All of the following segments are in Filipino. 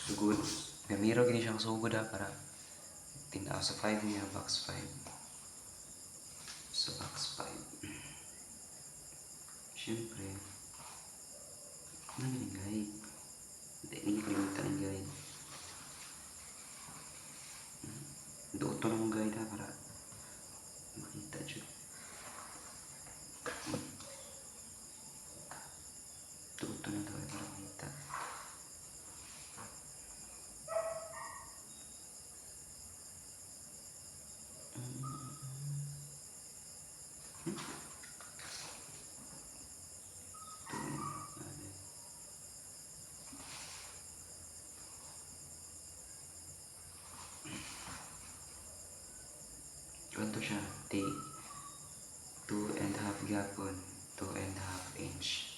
Sugod. Gamiro gini siyang sugod ha para tinaw sa 5 niya, box 5. Sa box 5. Siyempre, ano yung guide? Hindi kalimutan ng guide. Doon to ng guide ha para makita dyan. Doon to na to para makita. Ganito siya, 2.5 gapon, 2.5 inch.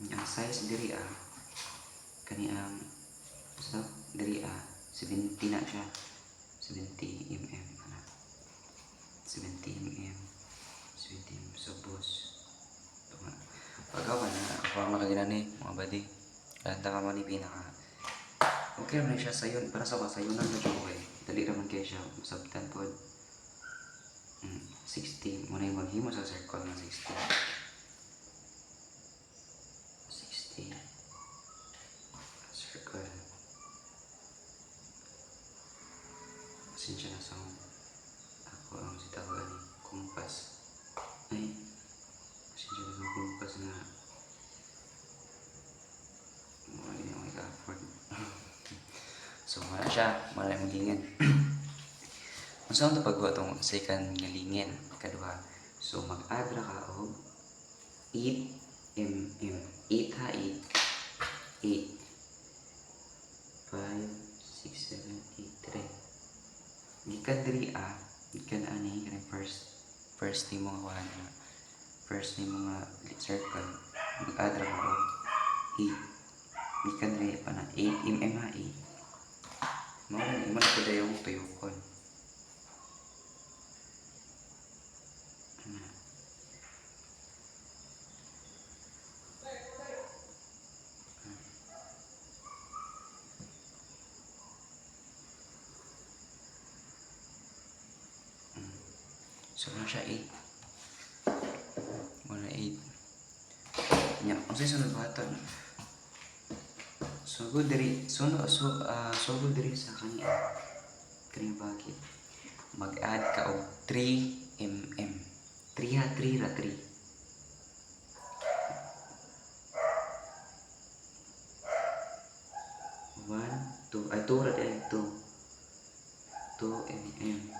Ang size diri kani ang diri 70 na siya. 70 mm ana. 70 mm. 70 mm sa boss. Pagawa na ako ang nakaginani mga badi. Kanta ka man ni pinaka. Okay naman siya sayon para sa sayunan na siya okay. Dali naman kayo siya sabtan po. 60 muna yung maghimo sa circle na 60. 60 circle. Pasensya na sound. Ako ang sitawagan ni kumpas. Ay, pasensya na sa kumpas na mga gini ang ika-afford. So, wala siya. Wala yung lingin. Ang saan ito pagwa itong second nga lingin. Kaduha. So, mag-add ra ka og 8 mm. 8 ha, 8. 8. 5, 6, 7, 8, 3. Gikan diri gikan ani kanang first ni mga kuhan. First ni mga circle. Mag-add ra ka og 8. Gikan diri pa na 8 mm ha, 8. Mawala na, iman ko dahil yung tuyokon. So, na siya 8. Wala 8. Nya, kung sa'yo sunod batan. Sugod diri, sugod diri sa kanyang bakit. Mag-add ka og 3 mm. 3 ha, 3 ra 3. 1, 2, ay 2 ra din 2. 2 mm.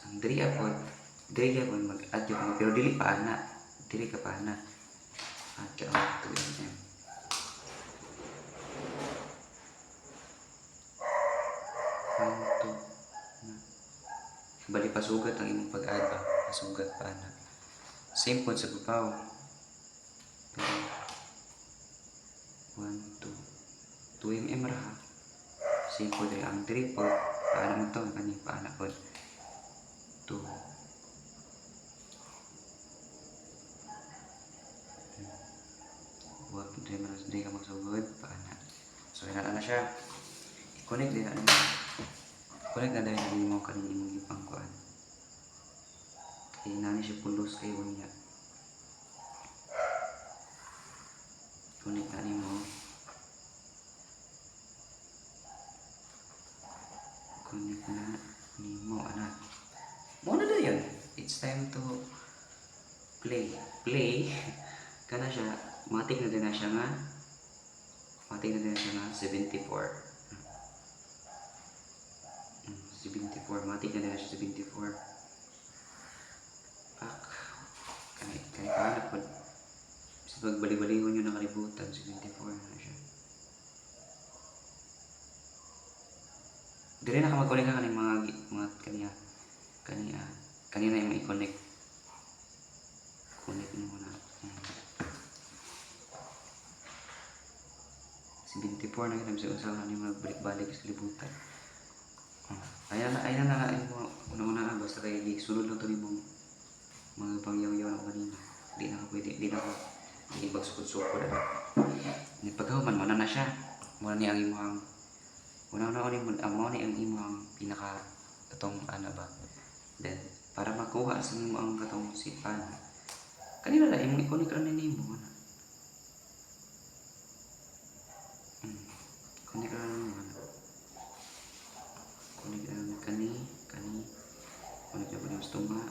Ang diri apod mag-add yung pero dili pa ana. Dili ka pa ana. Add ka og 2 mm. Bali pasugat ang imong pag-add ba? Pasugat pa na. Same po sa babaw. 1, 2. 2 mm ra ha. Same po dahil ang 3 po. Paano mo ito? Kani paano po? 2. Huwag hindi ka magsugod. Paano? So, yun na siya. I-connect din na connect na dahil mo kanina imong ipangkuan. Kaya nani siya pulos kayo niya. Connect na mo. Connect na mo anak. Mo na yun. It's time to play. Play. Kana siya. Matik na din na siya nga. Matik na din na siya nga 74. 74, matik na siya 74. Pak. Kaya kahanap po. Sa pagbali-balingon nyo nakalibutan, 74 na siya. Dili na ka mag-connect ka kaning mga kanina yung i-connect. Connect mo na. 74 na kita bisa usaha ni magbalik-balik sa libutan. Ayan na una-una na basta kay sunod lang to ni mga pangyaw-yaw na kanina. Di na ako Hindi pagsukod-sukod ano. Ni paghuman mo na siya. Muna ni ang imong mo ni ang imong pinaka katong ano ba. Then para makuha sa nimo ang katong sipan. Kanina lang imong ikonik ra nimo ana. Ikonik ra nimo ana. Ikonik ra kani. Ikonik ra nimo stoma.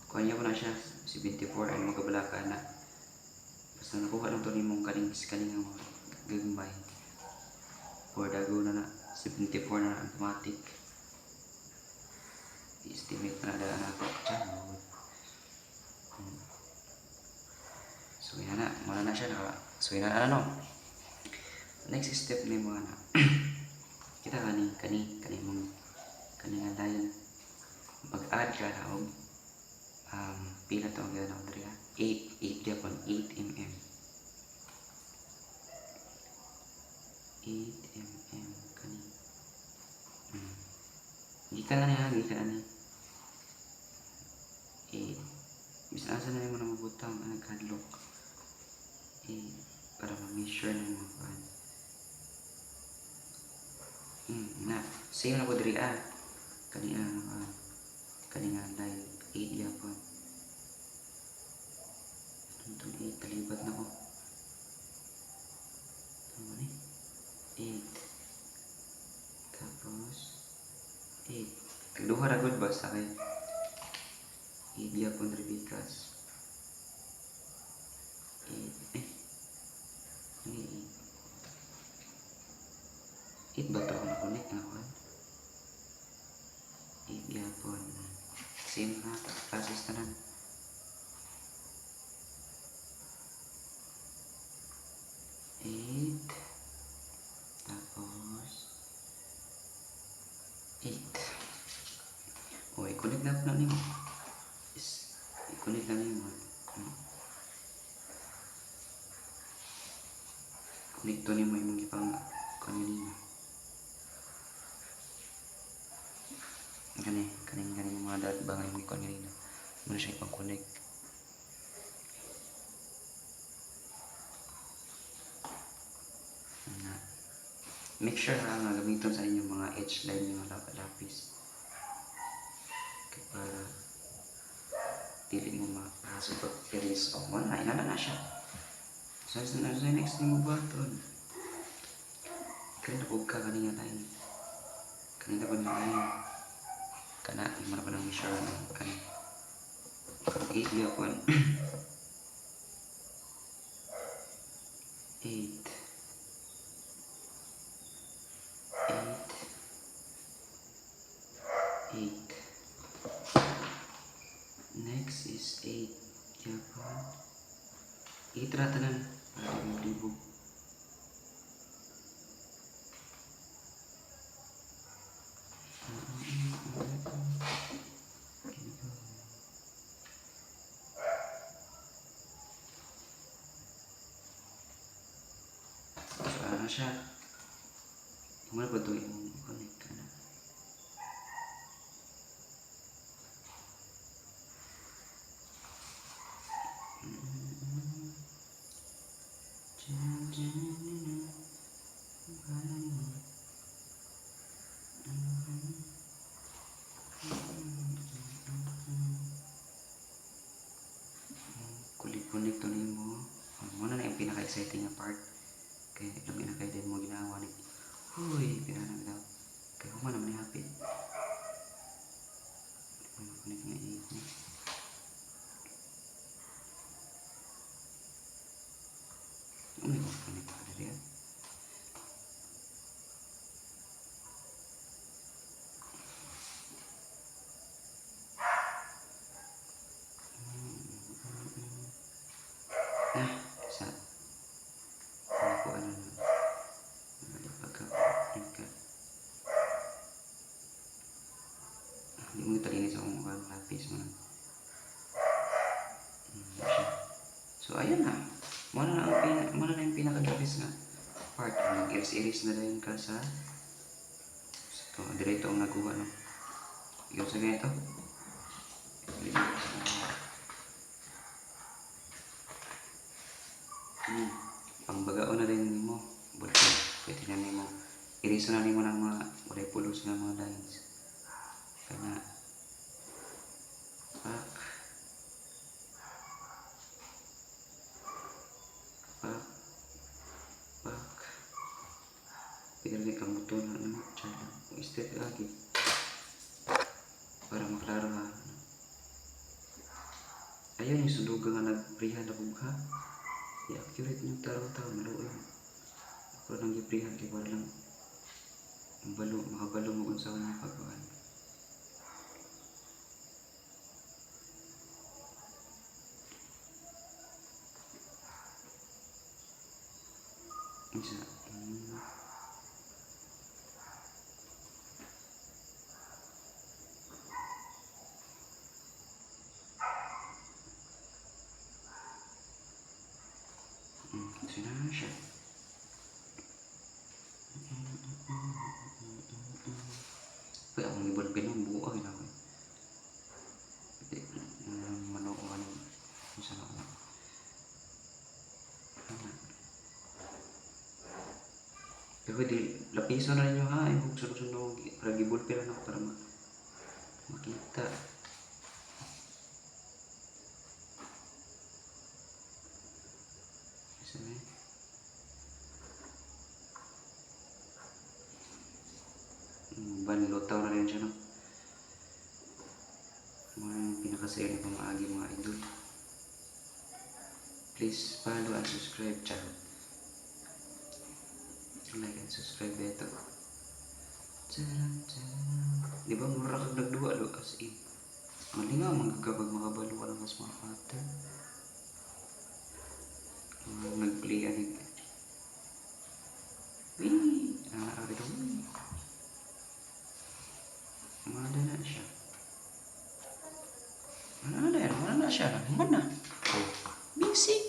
Kuha niya ko na siya 74 ay magabalaka na. Basta nakuha lang to nimong kaning nga mga gagmay. For dago na 74 na automatic. I-estimate na daan ako dyan. So yan na, muna na siya. So yan na ano. Next step ni mo na. Kita kani mong nga line. Mag-add ka na og pila to ang gano'n diri ha. 8 diapon 8 mm. 8 mm kani. Gikan ani ha, gikan ani. 8. Bisan asa na mo na mabutang ang kadlok. 8 para ma-measure na mo kan. Na, same na ko diri kani nga line 8 diapon. Itong 8 talibat na ko. Ano ni? 8. Tapos 8. Kaduha ra gud ba sa kay 8 diapon rebikas. 8 ini 8 ba to na connect na ko? 8 diapon. Same na process na lang. 8 tapos 8 i-connect na po na nimo. I-connect na nimo. Connect to nimo yung ipang kanina. Kani mga dot ba ngayon ko kanina. Muna siya ipang connect. Make sure na gamiton sa inyong mga H-line yung lapis. Okay, para dili mo mapasok pag-erase. Wala, inala na siya. So, next ni mo button. Kanina po ka kanina tayo. Kanina po na tayo. Kana, yung mga pa ng measure ng kan. 8 diapon. 8. 8. Next is 8 diapon. 8 ratanan para libog. So ano siya? Muna ba ito yung connect ka na? Kulik-kulik to nimo. Muna na yung pinaka-exciting na part. Kaya yung pinaka-idea mo ginawa ni huy, pinanag daw. Kaya kung naman hapit. Kunik nga i-kunik. Kunik ko kunik pa rin yan. Sa ano ko ano na pagka-kunik ka. Hindi mo italinis ako mukha ng lapis mo lang. So ayun na. Muna na yung pinaka-lapis nga part. Mag-iris-iris na rin ka sa ito. Direto ang nakuha no. Ikaw sa ganito. Hmm. Pangbagaon na rin mo. Bulto. Pwede na nimo. Iriso na nimo ng mga walay pulos nga mga lines. Kaya pak, pak, pak. Pwede kang buto na ano. Tsaka straight lagi. Para maklaro ha. Ayun yung sundugan nga nagprihan na bugha. I-accurate yung taro-taro. Maluoy. Ako nang giprihan kay para lang makabalo mo kung saan niya pagpaan. Isa. Isa na siya. Kaya akong ibon pinong buo ay lang. Manoon. Isa na ako. Pero di, lapiso na ninyo ha. Yung sunod-sunod. Para gibol pila na ako para makita. Isa na eh. Banlutaw na rin siya no. Mga pinakasaya na pamaagi mga idol. Please follow and subscribe channel. Like and subscribe beto. Di ba mura kag nagduwa do as in. Malingaw magkakapag makabalo ka ng mas mga pattern. Nag-play anig. Wee! Nakakari daw. Mada na siya. Mana na yan? Mana na siya? Mana? Oh, basic.